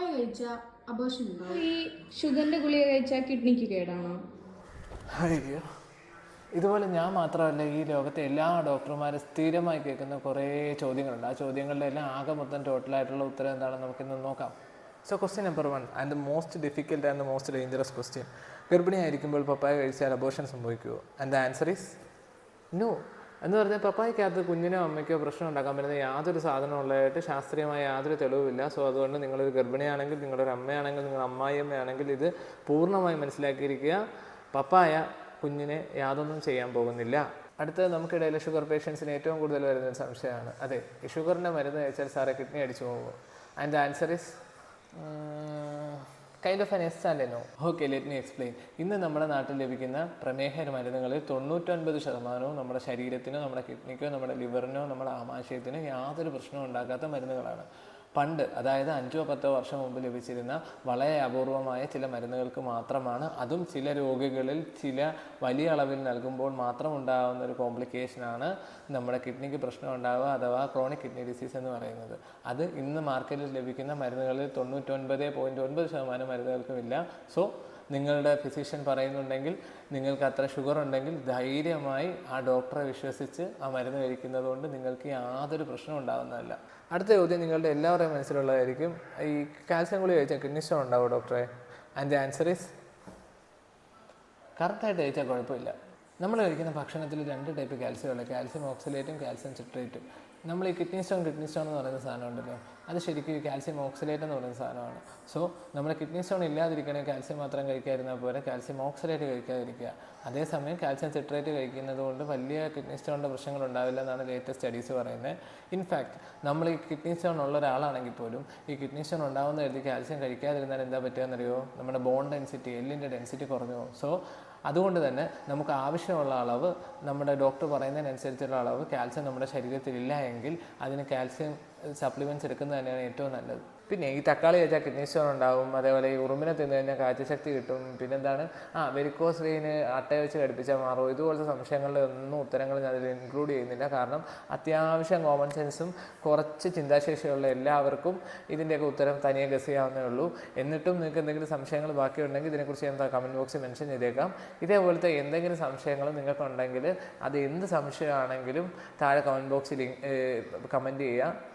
പപ്പായ കഴിച്ചാൽ അബോർഷൻ ഉണ്ടാവും. ഈ ഷുഗറിൻ്റെ ഗുളിക കഴിച്ചാൽ കിഡ്നിക്ക് കേടാണോ? അയ്യോ, ഇതുപോലെ ഞാൻ മാത്രമല്ല, ഈ ലോകത്തെ എല്ലാ ഡോക്ടർമാരും സ്ഥിരമായി കേൾക്കുന്ന കുറേ ചോദ്യങ്ങളുണ്ട്. ആ ചോദ്യങ്ങളുടെ എല്ലാം ആകെ മൊത്തം ടോട്ടലായിട്ടുള്ള ഉത്തരം എന്താണെന്ന് നമുക്കിന്ന് നോക്കാം. So question number 1 and the most difficult and the most dangerous question: ഗർഭിണിയായിരിക്കുമ്പോൾ പപ്പായ കഴിച്ചാൽ അബോർഷൻ സംഭവിക്കുമോ? And the answer is no. എന്ന് പറഞ്ഞാൽ പപ്പായക്കകത്ത് കുഞ്ഞിനോ അമ്മയ്ക്കോ പ്രശ്നം ഉണ്ടാക്കാൻ പറ്റുന്ന യാതൊരു സാധനം ഉള്ളതായിട്ട് ശാസ്ത്രീയമായ യാതൊരു തെളിവുമില്ല. സോ അതുകൊണ്ട് നിങ്ങളൊരു ഗർഭിണിയാണെങ്കിൽ, നിങ്ങളൊരു അമ്മയാണെങ്കിൽ, നിങ്ങൾ അമ്മായിയമ്മയാണെങ്കിൽ ഇത് പൂർണ്ണമായി മനസ്സിലാക്കിയിരിക്കുക. പപ്പായ കുഞ്ഞിനെ യാതൊന്നും ചെയ്യാൻ പോകുന്നില്ല. അടുത്തത് നമുക്കിടയിലെ ഷുഗർ പേഷ്യൻസിന് ഏറ്റവും കൂടുതൽ വരുന്നൊരു സംശയമാണ്, അതെ, ഈ ഷുഗറിൻ്റെ മരുന്ന് കഴിച്ചാൽ സാറേ കിഡ്നി അടിച്ചു പോകുമോ? And the answer is kind of an yes and no. Okay, let me explain. ഇന്ന് നമ്മുടെ നാട്ടിൽ ലഭിക്കുന്ന പ്രമേഹ മരുന്നുകളിൽ 99% നമ്മുടെ ശരീരത്തിനോ നമ്മുടെ കിഡ്നിക്കോ നമ്മുടെ ലിവറിനോ നമ്മുടെ ആമാശയത്തിനോ യാതൊരു പ്രശ്നവും ഉണ്ടാക്കാത്ത മരുന്നുകളാണ്. പണ്ട്, അതായത് 5-10 വർഷം മുമ്പ് ലഭിച്ചിരുന്ന വളരെ അപൂർവമായ ചില മരുന്നുകൾക്ക് മാത്രമാണ്, അതും ചില രോഗികളിൽ ചില വലിയ അളവിൽ നൽകുമ്പോൾ മാത്രം ഉണ്ടാകുന്ന ഒരു കോംപ്ലിക്കേഷനാണ് നമ്മുടെ കിഡ്നിക്ക് പ്രശ്നം ഉണ്ടാവുക, അഥവാ ക്രോണിക് കിഡ്നി ഡിസീസ് എന്ന് പറയുന്നത്. അത് ഇന്ന് മാർക്കറ്റിൽ ലഭിക്കുന്ന മരുന്നുകളിൽ 99.9% മരുന്നുകൾക്കുമില്ല. സോ നിങ്ങളുടെ ഫിസിഷ്യൻ പറയുന്നുണ്ടെങ്കിൽ, നിങ്ങൾക്ക് അത്ര ഷുഗർ ഉണ്ടെങ്കിൽ ധൈര്യമായി ആ ഡോക്ടറെ വിശ്വസിച്ച് ആ മരുന്ന് കഴിക്കുന്നത് കൊണ്ട് നിങ്ങൾക്ക് യാതൊരു പ്രശ്നവും ഉണ്ടാകുന്നതല്ല. അടുത്ത ചോദ്യം നിങ്ങളുടെ എല്ലാവരുടെയും മനസ്സിലുള്ളതായിരിക്കും, ഈ കാൽസ്യം ഗുളിക കഴിച്ചാൽ കിഡ്നി സ്റ്റോൺ ഉണ്ടാവും ഡോക്ടറെ? ആൻഡ് ദി ആൻസർ ഈസ് കറക്റ്റായിട്ട് കഴിച്ചാൽ കുഴപ്പമില്ല. നമ്മൾ കഴിക്കുന്ന ഭക്ഷണത്തിൽ 2 ടൈപ്പ് കാൽസ്യമുള്ള, കാൽസ്യം ഓക്സലേറ്റും കാൽസ്യം സിട്രേറ്റും. നമ്മൾ ഈ കിഡ്നി സ്റ്റോൺ എന്ന് പറയുന്ന സാധനം ഉണ്ടല്ലോ, അത് ശരിക്കും കാൽസ്യം ഓക്സലേറ്റ് എന്ന് പറയുന്ന സാധനമാണ്. സോ നമ്മുടെ കിഡ്നി സ്റ്റോൺ ഇല്ലാതിരിക്കണമെങ്കിൽ കാൽസ്യം മാത്രം കഴിക്കാതിരുന്നാൽ പോലെ കാൽസ്യം ഓക്സലേറ്റ് കഴിക്കാതിരിക്കുക. അതേസമയം കാൽസ്യം സിട്രേറ്റ് കഴിക്കുന്നത് കൊണ്ട് വലിയ കിഡ്നി സ്റ്റോണിൻ്റെ പ്രശ്നങ്ങൾ ഉണ്ടാവില്ല എന്നാണ് ലേറ്റസ്റ്റ് സ്റ്റഡീസ് പറയുന്നത്. ഇൻഫാക്ട് നമ്മൾ ഈ കിഡ്നി സ്റ്റോൺ ഉള്ള ഒരാളാണെങ്കിൽ പോലും ഈ കിഡ്നി സ്റ്റോൺ ഉണ്ടാകുന്ന കരുതി കാൽസ്യം കഴിക്കാതിരുന്നാൽ എന്താ പറ്റുകയെന്നറിയോ? നമ്മുടെ ബോൺ ഡെൻസിറ്റി, എല്ലിൻ്റെ ഡെൻസിറ്റി കുറഞ്ഞു പോകും. സോ അതുകൊണ്ട് തന്നെ നമുക്ക് ആവശ്യമുള്ള അളവ്, നമ്മുടെ ഡോക്ടർ പറയുന്നതിനനുസരിച്ചുള്ള അളവ് കാൽസ്യം നമ്മുടെ ശരീരത്തിലില്ല എങ്കിൽ അതിന് കാൽസ്യം സപ്ലിമെൻറ്റ്സ് എടുക്കുന്നത് തന്നെയാണ് ഏറ്റവും നല്ലത്. പിന്നെ ഈ തക്കാളി കഴിച്ചാൽ കിഡ്നി സ്റ്റോൺ ഉണ്ടാവും, അതേപോലെ ഈ ഉറുമ്പിനെ തിന്നു കഴിഞ്ഞാൽ കാഴ്ചശക്തി കിട്ടും, പിന്നെന്താണ് വെരിക്കോസ് വെയിന് അട്ട വെച്ച് ഘടിപ്പിച്ചാൽ മാറും, ഇതുപോലത്തെ സംശയങ്ങളുടെ ഒന്നും ഉത്തരങ്ങൾ ഞാൻ അതിൽ ഇൻക്ലൂഡ് ചെയ്യുന്നില്ല. കാരണം അത്യാവശ്യം കോമൺ സെൻസും കുറച്ച് ചിന്താശേഷിയുള്ള എല്ലാവർക്കും ഇതിൻ്റെയൊക്കെ ഉത്തരം തനിയെ ഗസ് ചെയ്യാവുന്നേ ഉള്ളൂ. എന്നിട്ടും നിങ്ങൾക്ക് എന്തെങ്കിലും സംശയങ്ങൾ ബാക്കിയുണ്ടെങ്കിൽ ഇതിനെക്കുറിച്ച് ഞാൻ കമൻറ്റ് ബോക്സിൽ മെൻഷൻ ചെയ്തേക്കാം. ഇതേപോലത്തെ എന്തെങ്കിലും സംശയങ്ങൾ നിങ്ങൾക്കുണ്ടെങ്കിൽ അത് എന്ത് സംശയമാണെങ്കിലും താഴെ കമൻറ്റ് ബോക്സിൽ കമൻറ്റ് ചെയ്യുക.